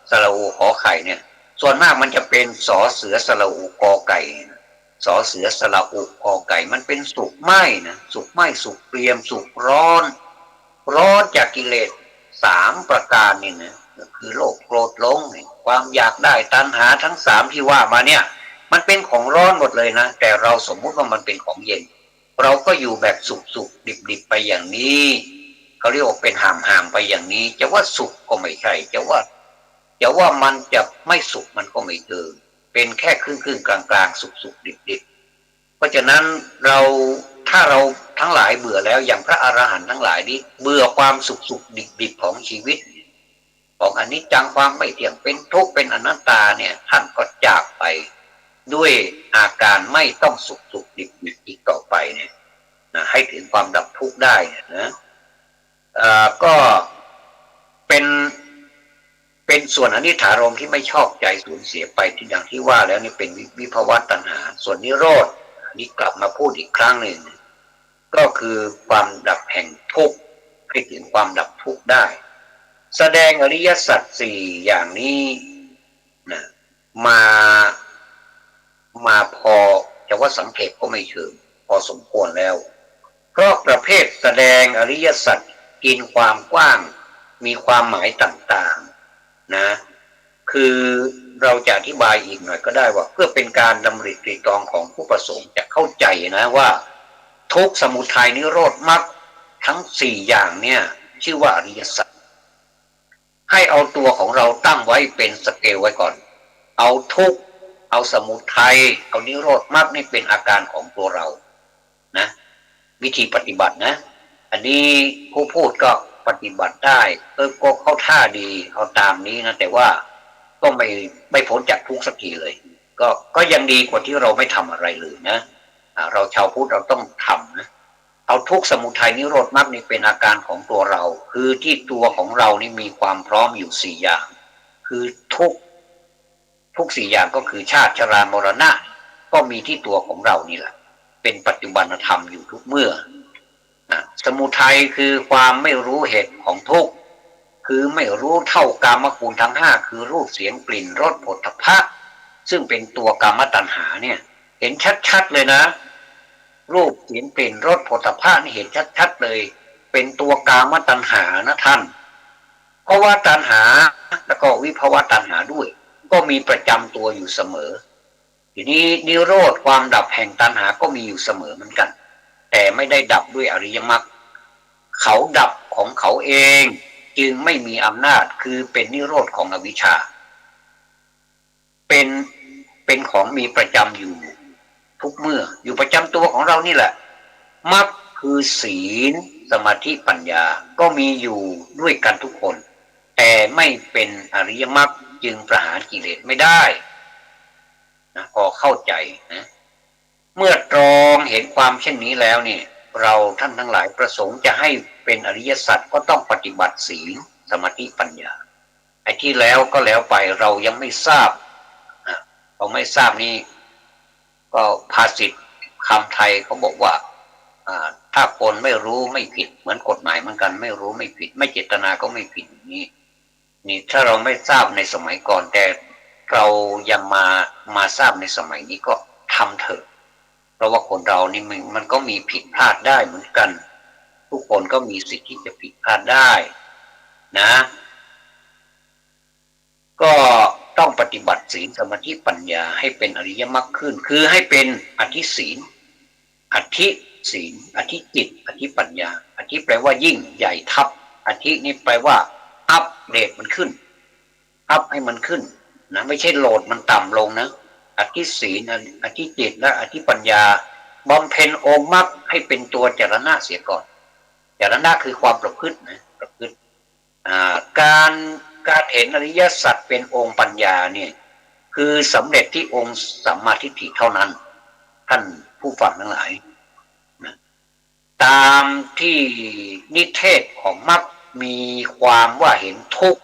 สระโอขอไข่เนี่ยส่วนมากมันจะเป็นสอเสือสระโอกอไก่สอเสือสระโอกอไก่มันเป็นสุขไหมนะสุขไหมสุขเปรียมสุขร้อนจากกิเลส3ประการนี่นะคือโลภโกรธหลงความอยากได้ตัณหาทั้ง3ที่ว่ามาเนี่ยมันเป็นของร้อนหมดเลยนะแต่เราสมมุติว่ามันเป็นของเย็นเราก็อยู่แบบสุขดิบไปอย่างนี้เขาเรียกว่าเป็นห่ามไปอย่างนี้จะว่าสุขก็ไม่ใช่จะว่ามันจะไม่สุขมันก็ไม่เจอเป็นแค่ครึ่งกลางสุขดิบเพราะฉะนั้นถ้าเราทั้งหลายเบื่อแล้วอย่างพระอรหันต์ทั้งหลายนี้เบื่อความสุขดิบของชีวิตของอนิจจังความไม่เที่ยงเป็นทุกข์เป็นอนัตตาเนี่ยท่านก็จากไปด้วยอาการไม่ต้องสุขดิบอีกต่อไปเนี่ยนะให้ถึงความดับทุกข์ได้นะก็เป็นส่วนอนิจฐารมณ์ที่ไม่ชอบใจสูญเสียไปที่อย่างที่ว่าแล้วนี่เป็นวิภวตัณหาส่วนนิโรธนี่กลับมาพูดอีกครั้งหนึ่งก็คือความดับแห่งทุกข์ให้ถึงความดับทุกข์ได้แสดงอริยสัจ4อย่างนี้นะมาพอจะว่าสังเขปก็ไม่เชิงพอสมควรแล้วเพราะประเภทแสดงอริยสัจกินความกว้างมีความหมายต่างๆนะคือเราจะอธิบายอีกหน่อยก็ได้ว่าเพื่อเป็นการดำริตรีตรองของผู้ประสงค์จะเข้าใจนะว่าทุกข์สมุทัยนิโรธมรรคทั้ง4อย่างเนี่ยชื่อว่าอริยสัจให้เอาตัวของเราตั้งไว้เป็นสเกลไว้ก่อนเอาทุกข์เอาสมุทัยเอานิโรธมรรคนี่เป็นอาการของตัวเรา นะวิธีปฏิบัตินะอันนี้ผู้พูดก็ปฏิบัติได้ก็เข้าท่าดีเอาตามนี้นะแต่ว่าก็ไม่พ้นจากทุกข์สักทีเลยก็ยังดีกว่าที่เราไม่ทำอะไรเลยนะเราชาวพุทธเราต้องทำนะเอาทุกข์สมุทัยนิโรธมรรคนี่เป็นอาการของตัวเราคือที่ตัวของเรานี่มีความพร้อมอยู่สี่อย่างคือทุกสี่อย่างก็คือชาติชรามรณะก็มีที่ตัวของเรานี่แหละเป็นปัจจุบันธรรมอยู่ทุกเมื่อสมุทัยคือความไม่รู้เหตุของทุกข์คือไม่รู้เท่ากามคุณทั้งห้าคือรูปเสียงกลิ่นรสโผฏฐัพพะซึ่งเป็นตัวกามตัณหาเนี่ยเห็นชัดๆเลยนะรูปเสียงกลิ่นรสโผฏฐัพพะนี่เห็นชัดๆเลยเป็นตัวกามตัณหานะท่านภวตัณหาแล้วก็วิภวตัณหาด้วยก็มีประจำตัวอยู่เสมอทีนี้นิโรธความดับแห่งตัณหาก็มีอยู่เสมอเหมือนกันแต่ไม่ได้ดับด้วยอริยมรรคเขาดับของเขาเองจึงไม่มีอำนาจคือเป็นนิโรธของอวิชชาเป็นของมีประจำอยู่ทุกเมื่ออยู่ประจำตัวของเรานี่แหละมรรคคือศีลสมาธิปัญญาก็มีอยู่ด้วยกันทุกคนแต่ไม่เป็นอริยมรรคจึงประหารกิเลสไม่ได้นะพอเข้าใจนะเมื่อตรองเห็นความเช่นนี้แล้วเนี่ยเราท่านทั้งหลายประสงค์จะให้เป็นอริยสัจก็ต้องปฏิบัติศีลสมาธิปัญญาไอ้ที่แล้วก็แล้วไปเรายังไม่ทราบเราไม่ทราบนี่ก็ภาษิตคำไทยเขาบอกว่าถ้าคนไม่รู้ไม่ผิดเหมือนกฎหมายเหมือนกันไม่รู้ไม่ผิดไม่เจตนาก็ไม่ผิดนี่ถ้าเราไม่ทราบในสมัยก่อนแต่เรายังมาทราบในสมัยนี้ก็ทำเถอะเพราะว่าคนเรานี่มันก็มีผิดพลาดได้เหมือนกันทุกคนก็มีสิทธิ์ที่จะผิดพลาดได้นะก็ต้องปฏิบัติศีลสมาธิปัญญาให้เป็นอริยมรรคขึ้นคือให้เป็นอธิศีลอธิศีลอธิจิตอธิปัญญาอธิแปลว่ายิ่งใหญ่ทับอธินี่แปลว่าอัพเดทมันขึ้นอัพให้มันขึ้นนะไม่ใช่โหลดมันต่ำลงนะอธิศีลอธิจิตและอธิปัญญาบำเพ็ญองค์มรรคให้เป็นตัวจรณะเสียก่อนจรณะคือความประพฤตินะประพฤติการเห็นอริยสัจเป็นองค์ปัญญาเนี่ยคือสำเร็จที่องค์สัมมาทิฏฐิเท่านั้นท่านผู้ฟังทั้งหลายนะตามที่นิเทศของมรรคมีความว่าเห็นทุกข์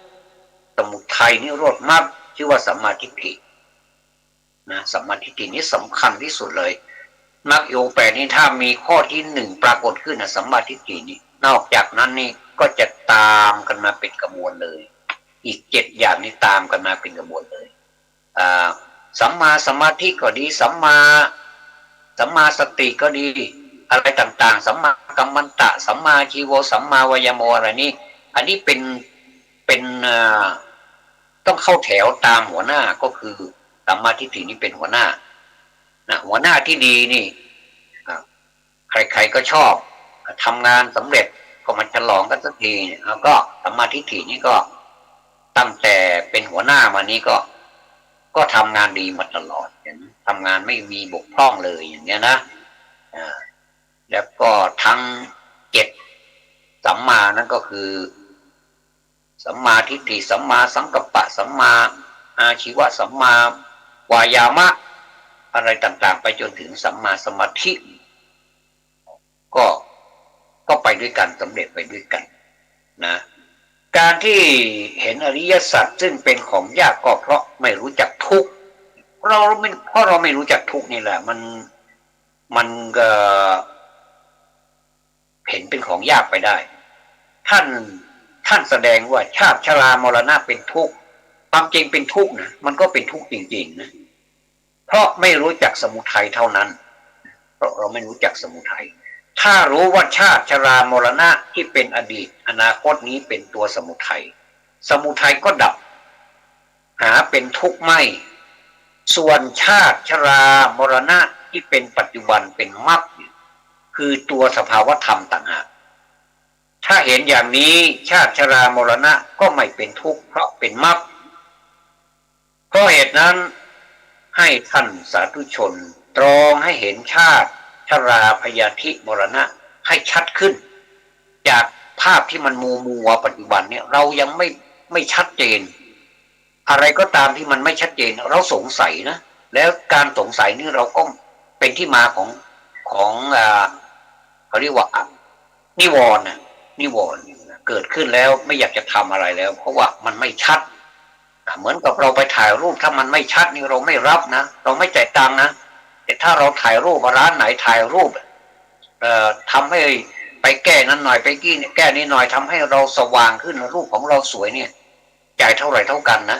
สมุทัยนิโรธมรรคชื่อว่าสัมมาทิฏฐินะสัมมาทิฏฐินี้สำคัญที่สุดเลยมรรคองค์แปดนี้ถ้ามีข้อที่หนึ่งปรากฏขึ้นนะสัมมาทิฏฐินี้นอกจากนั้นนี่ก็จะตามกันมาเป็นกระบวนเลยอีก7อย่างนี้ตามกันมาเป็นกระบวนเลยสัมมาสมาธิก็ดีสัมมาสติก็ดีอะไรต่างๆสัมมากัมมันตะสัมมาชีโวสัมมาวายโมอะไรนี้อันนี้เป็นต้องเข้าแถวตามหัวหน้าก็คือสัมมาทิฏฐินี้เป็นหัวหน้านะหัวหน้าที่ดีนี่ใครๆก็ชอบทำงานสำเร็จก็มาฉลองกันสักทีแล้วก็สัมมาทิฏฐินี้ก็ตั้งแต่เป็นหัวหน้ามานี้ก็ทำงานดีมาตลอดทำงานไม่มีบกพร่องเลยอย่างเงี้ยนะแล้วก็ทั้ง7สัมมานั่นก็คือสัมมาทิฏฐิสัมมาสังกัปปะสัมมาอาชีวะสัมมาวายามะอะไรต่างๆไปจนถึงสัมมาสมาธิก็ไปด้วยกันสำเร็จไปด้วยกันนะการที่เห็นอริยสัจซึ่งเป็นของยากก็เพราะไม่รู้จักทุกข์เพราะเราไม่รู้จักทุกข์นี่แหละมันก็เห็นเป็นของยากไปได้ท่านแสดงว่าชาติชรามรณะเป็นทุกข์ความจริงเป็นทุกข์นะมันก็เป็นทุกข์จริงๆนะเพราะไม่รู้จักสมุทัยเท่านั้นเพราะเราไม่รู้จักสมุทัยถ้ารู้ว่าชาติชรามรณะที่เป็นอดีตอนาคตนี้เป็นตัวสมุทัยก็ดับหาเป็นทุกข์ไม่ส่วนชาติชรามรณะที่เป็นปัจจุบันเป็นมรรคคือตัวสภาวธรรมต่างหากถ้าเห็นอย่างนี้ชาติชรามรณะก็ไม่เป็นทุกข์เพราะเป็นมรรคเพราะเหตุนั้นให้ท่านสาธุชนตรองให้เห็นชาติ ชราพยาธิมรณะให้ชัดขึ้นจากภาพที่มันมัวปัจจุบันเนี่ยเรายังไม่ชัดเจนอะไรก็ตามที่มันไม่ชัดเจนเราสงสัยนะแล้วการสงสัยนี่เราก็เป็นที่มาของเขาเรียกว่านิวรณ์นิวรณ์เกิดขึ้นแล้วไม่อยากจะทำอะไรแล้วเพราะว่ามันไม่ชัดเหมือนกับเราไปถ่ายรูปถ้ามันไม่ชัดนี่เราไม่รับนะเราไม่จ่ายตังค์นะแต่ถ้าเราถ่ายรูปร้านไหนถ่ายรูปทำให้ไปแก้นั้นหน่อยไปแก้นี้หน่อยทำให้เราสว่างขึ้นรูปของเราสวยเนี่ยจ่ายเท่าไหร่เท่ากันนะ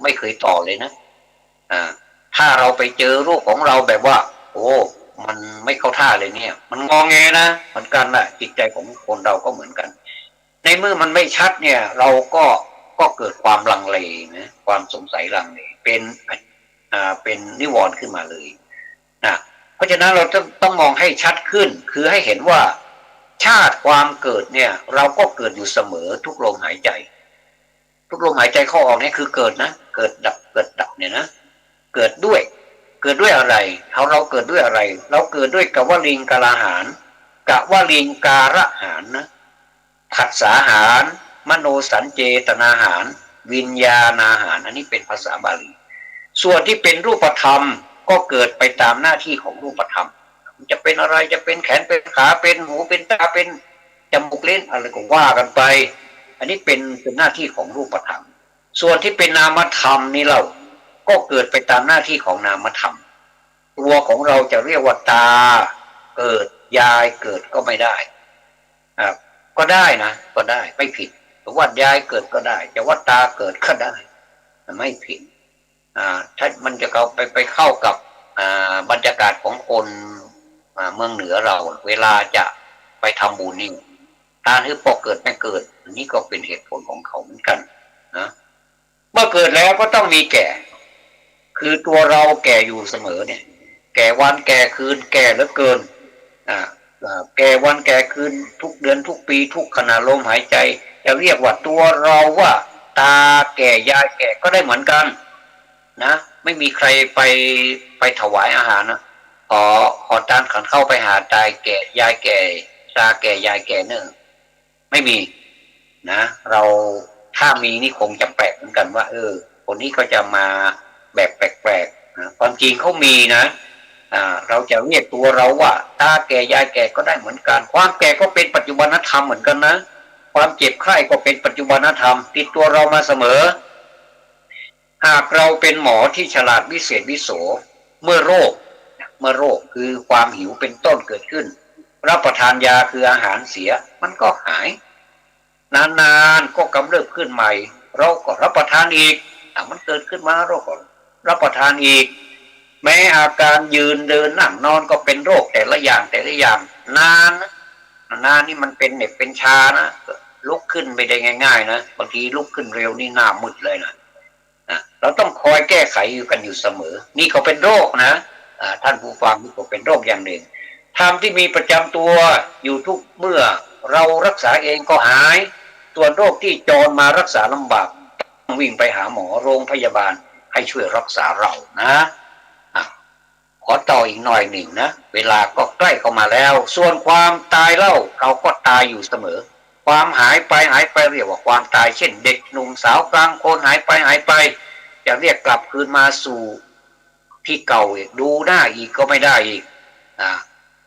ไม่เคยต่อเลยนะถ้าเราไปเจอรูปของเราแบบว่าโอ้มันไม่เข้าท่าเลยเนี่ยมันงอแงนะเหมือนกันนะจิตใจของคนเราก็เหมือนกันในเมื่อมันไม่ชัดเนี่ยเราก็เกิดความลังเลนะความสงสัยลังเลเป็นนิวรณ์ขึ้นมาเลยนะเพราะฉะนั้นเราต้องมองให้ชัดขึ้นคือให้เห็นว่าชาติความเกิดเนี่ยเราก็เกิดอยู่เสมอทุกลมหายใจทุกลมหายใจเข้าออกเนี่ยคือเกิดนะเกิดดับเนี่ยนะเกิดด้วยอะไรเราเกิดด้วยอะไรเราเกิดด้วยกวลิงกาลาหารกวลิงการะหารนะผัสสะหารมโนสัญเจตนาหารวิญญาณอาหารอันนี้เป็นภาษาบาลีส่วนที่เป็นรูปธรรมก็เกิดไปตามหน้าที่ของรูปธรรมจะเป็นอะไรจะเป็นแขนเป็นขาเป็นหูเป็นตาเป็นจมูกเล่นอะไรก็ว่ากันไปอันนี้เป็นหน้าที่ของรูปธรรมส่วนที่เป็นนามธรรมนี่เราก็เกิดไปตามหน้าที่ของนามธรรมตัวของเราจะเรียกว่าตาเกิดยายเกิดก็ไม่ได้ก็ได้นะก็ได้ไม่ผิดแต่ว่ายายเกิดก็ได้จะว่าตาเกิดก็ได้ไม่ผิดถ้ามันจะไปเข้ากับบรรยากาศของคนเมืองเหนือเราเวลาจะไปทำบุญนี่ตาที่พอเกิดไม่เกิดอันนี้ก็เป็นเหตุผลของเขาเหมือนกันนะเมื่อเกิดแล้วก็ต้องมีแก่คือตัวเราแก่อยู่เสมอเนี่ยแก่วันแก่คืนแก่เหลือเกินแก่วันแก่คืนทุกเดือนทุกปีทุกขณะลมหายใจจะเรียกว่าตัวเราว่าตาแก่ยายแก่ก็ได้เหมือนกันนะไม่มีใครไปถวายอาหารนะขอจานขันเข้าไปหาตายแก่ยายแก่ตาแก่ยายแก่เนอะไม่มีนะเราถ้ามีนี่คงจะแปลกเหมือนกันว่าคนนี้ก็จะมาแบบแปลกๆนะความจริงเขามีนะเราจะเรียกตัวเราว่าตาแก่ยายแก่ก็ได้เหมือนกันความแก่ก็เป็นปัจจุบันธรรมเหมือนกันนะความเจ็บไข้ก็เป็นปัจจุบันธรรมติดตัวเรามาเสมอหากเราเป็นหมอที่ฉลาดวิเศษวิโสเมื่อโรคคือความหิวเป็นต้นเกิดขึ้นรับประทานยาคืออาหารเสียมันก็หายนานๆก็กำเริบขึ้นใหม่เราก็รับประทานอีกมันเกิดขึ้นมาเราก็รับประทานอีกแม้อาการยืนเดินนั่งนอนก็เป็นโรคแต่ละอย่างนานนี่มันเป็นเหน็บเป็นชานะลุกขึ้นไม่ได้ง่ายๆนะบางทีลุกขึ้นเร็วนี่หน้ามืดเลยนะเราต้องคอยแก้ไขกันอยู่เสมอนี่ก็เป็นโรคนะท่านผู้ฟังนี่ก็เป็นโรคอย่างหนึ่งธรรมที่มีประจำตัวอยู่ทุกเมื่อเรารักษาเองก็หายส่วนโรคที่จรมารักษาลำบากต้องวิ่งไปหาหมอโรงพยาบาลให้ช่วยรักษาเรานะขอต่ออีกหน่อยหนึ่งนะเวลาก็ใกล้เข้ามาแล้วส่วนความตายเล่าเราก็ตายอยู่เสมอความหายไปเรียกว่าความตายเช่นเด็กหนุ่มสาวกลางคนหายไปจะเรียกกลับคืนมาสู่ที่เก่าอีกดูหน้าอีกก็ไม่ได้อีก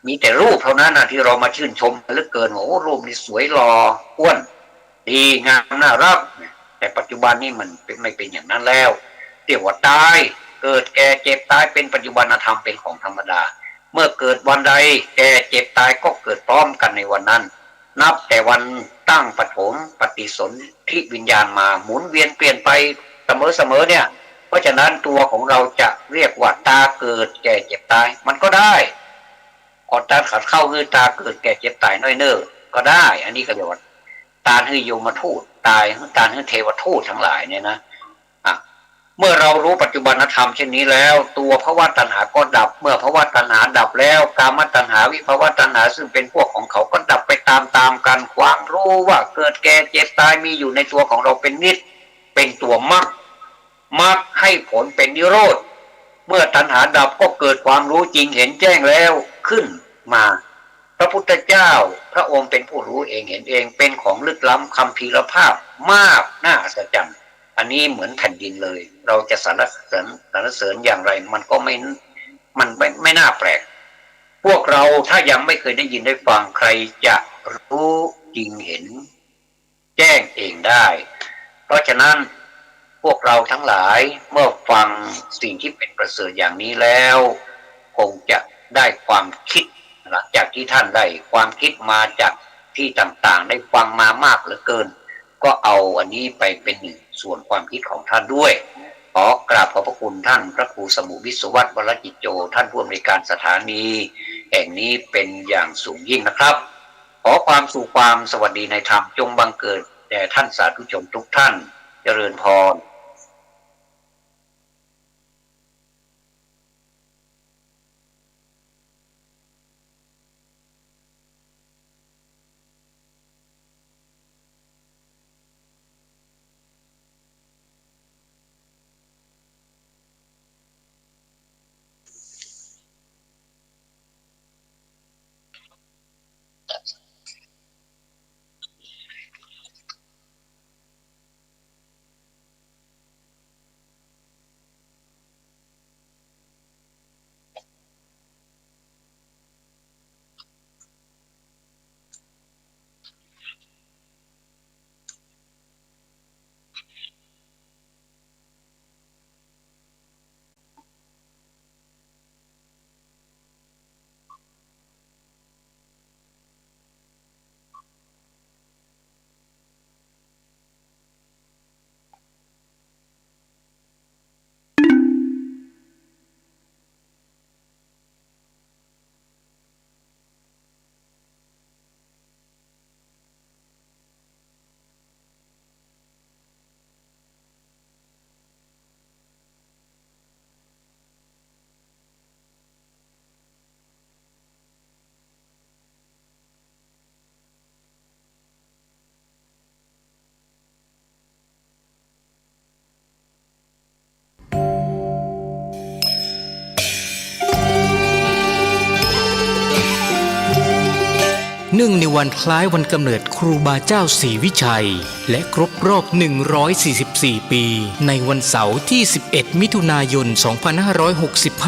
มีแต่รูปเท่านั้นนะที่เรามาชื่นชมเหลือเกินโอ้รูปนี่สวยหล่ออ้วนดีงามน่ารักแต่ปัจจุบันนี่มันไม่เป็นอย่างนั้นแล้วเรียกว่าตายเกิดแก่เจ็บตายเป็นปัจจุบันธรรมเป็นของธรรมดาเมื่อเกิดวันใดแก่เจ็บตายก็เกิดพร้อมกันในวันนั้นนับแต่วันตั้งปฐมปฏิสนธิวิญญาณมาหมุนเวียนเปลี่ยนไปเสมอเนี่ยเพราะฉะนั้นตัวของเราจะเรียกว่าตาเกิดแก่เจ็บตายมันก็ได้อดตาขัดเข้าคือตาเกิดแก่เจ็บตายน้อยเนอก็ได้อันนี้ก็เรียกว่าตาคือโยมทูตตายตาคือเทวทูตทั้งหลายเนี่ยนะเมื่อเรารู้ปัจจุบันธรรมเช่นนี้แล้วตัวภวตัณหาก็ดับเมื่อภวตัณหาดับแล้วกามตัณหาวิภวตัณหาซึ่งเป็นพวกของเขาก็ดับไปตามกันความรู้ว่าเกิดแก่เจ็บตายมีอยู่ในตัวของเราเป็นนิจเป็นตัวมรรคให้ผลเป็นนิโรธเมื่อตัณหาดับก็เกิดความรู้จริงเห็นแจ้งแล้วขึ้น มาพระพุทธเจ้าพระองค์เป็นผู้รู้เองเห็นเองเป็นของลึกล้ำคัมภีรภาพมากน่าอัศจรรย์อันนี้เหมือนแผ่นดินเลยเราจะสรรเสริญอย่างไรมันก็ไม่น่าแปลกพวกเราถ้ายังไม่เคยได้ยินได้ฟังใครจะรู้จริงเห็นแจ้งเองได้เพราะฉะนั้นพวกเราทั้งหลายเมื่อฟังสิ่งที่เป็นประเสริฐอย่างนี้แล้วคงจะได้ความคิดหลังจากที่ท่านได้ความคิดมาจากที่ต่างๆได้ฟังมามากเหลือเกินก็เอาอันนี้ไปเป็นหนึ่งส่วนความคิดของท่านด้วยขอกราบขอบพระคุณท่านพระครูสมุวิศวัตรวรจิตโจท่านผู้อำนวยการสถานีแห่งนี้เป็นอย่างสูงยิ่งนะครับขอความสุขความสวัสดีในธรรมจงบังเกิดแด่ท่านสาธุชนทุกท่านเจริญพรเนื่องในวันคล้ายวันกำเนิดครูบาเจ้าศรีวิชัยและครบรอบ144 ปีในวันเสาร์ที่11 มิถุนายน 2565